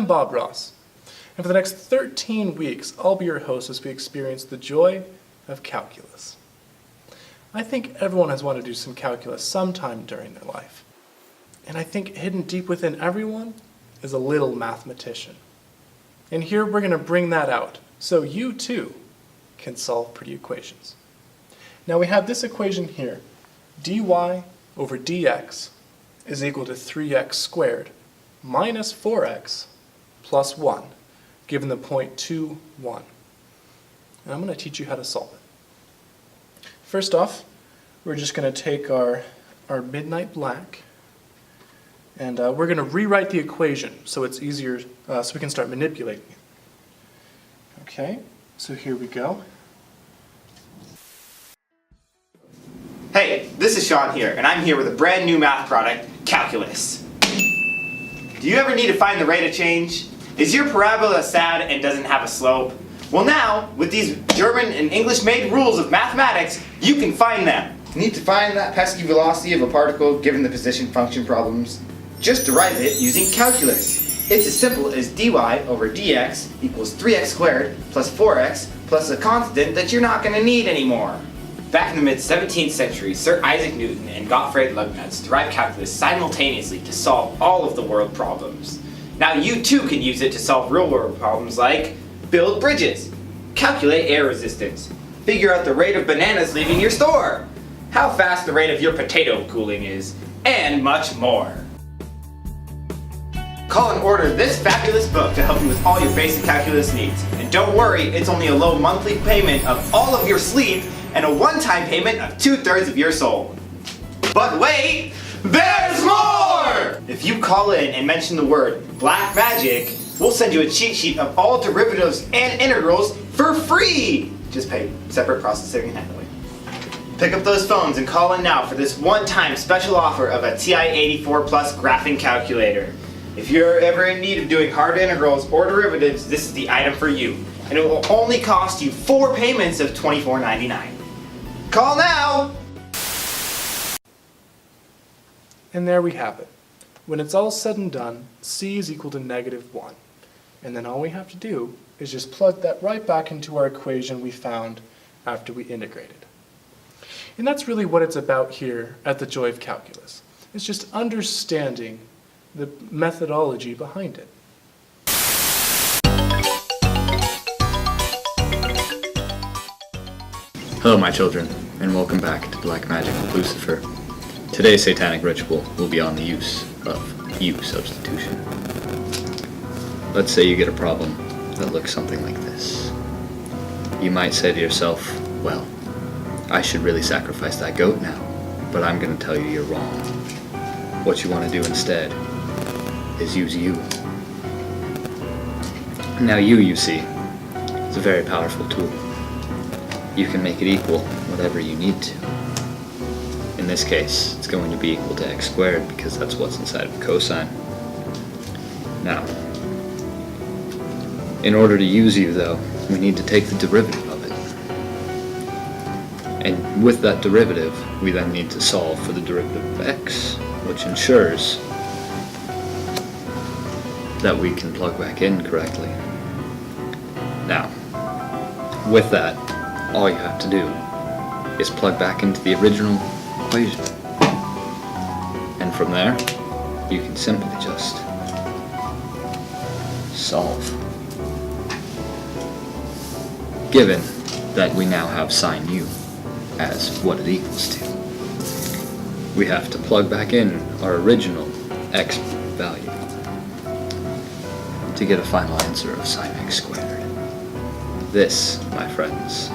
I'm Bob Ross, and for the next 13 weeks, I'll be your host as we experience the joy of calculus. I think everyone has wanted to do some calculus sometime during their life, and I think hidden deep within everyone is a little mathematician. And here we're going to bring that out, so you too can solve pretty equations. Now we have this equation here, dy over dx is equal to 3x squared minus 4x plus 1, given the point 2, 1. And I'm going to teach you how to solve it. First off, we're just going to take our midnight black, and we're going to rewrite the equation so it's easier, so we can start manipulating it. Okay, so here we go. Hey, this is Sean here, and I'm here with a brand new math product, calculus. Do you ever need to find the rate of change? Is your parabola sad and doesn't have a slope? Well now, with these German and English-made rules of mathematics, you can find them. You need to find that pesky velocity of a particle given the position function problems. Just derive it using calculus. It's as simple as dy over dx equals 3x squared plus 4x plus a constant that you're not going to need anymore. Back in the mid-17th century, Sir Isaac Newton and Gottfried Leibniz derived calculus simultaneously to solve all of the world problems. Now you too can use it to solve real-world problems like build bridges, calculate air resistance, figure out the rate of bananas leaving your store, how fast the rate of your potato cooling is, and much more. Call and order this fabulous book to help you with all your basic calculus needs. And don't worry, it's only a low monthly payment of all of your sleep and a one-time payment of 2/3 of your soul. But wait, there's more! If you call in and mention the word Black Magic, we'll send you a cheat sheet of all derivatives and integrals for free! Just pay separate processing and handling. Pick up those phones and call in now for this one-time special offer of a TI-84 Plus graphing calculator. If you're ever in need of doing hard integrals or derivatives, this is the item for you. And it will only cost you 4 payments of $24.99. Call now! And there we have it. When it's all said and done, c is equal to -1. And then all we have to do is just plug that right back into our equation we found after we integrated. And that's really what it's about here at the Joy of Calculus. It's just understanding the methodology behind it. Hello my children, and welcome back to Black Magic with Lucifer. Today's satanic ritual will be on the use of U substitution. Let's say you get a problem that looks something like this. You might say to yourself, well, I should really sacrifice that goat now, but I'm going to tell you you're wrong. What you want to do instead is use U. Now U, you see, is a very powerful tool. You can make it equal whatever you need to. In this case, it's going to be equal to x squared because that's what's inside of cosine. Now, in order to use U though, we need to take the derivative of it. And with that derivative, we then need to solve for the derivative of x, which ensures that we can plug back in correctly. Now, with that, all you have to do is plug back into the original equation. And from there, you can simply just solve. Given that we now have sine u as what it equals to, we have to plug back in our original x value to get a final answer of sine x squared. This, my friends,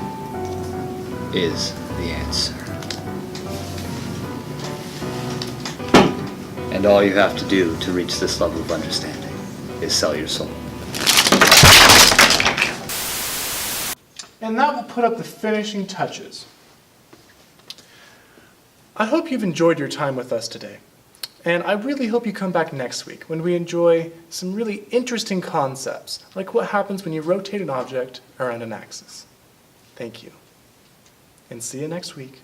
is the answer. And all you have to do to reach this level of understanding is sell your soul. And that will put up the finishing touches. I hope you've enjoyed your time with us today. And I really hope you come back next week when we enjoy some really interesting concepts, like what happens when you rotate an object around an axis. Thank you. And see you next week.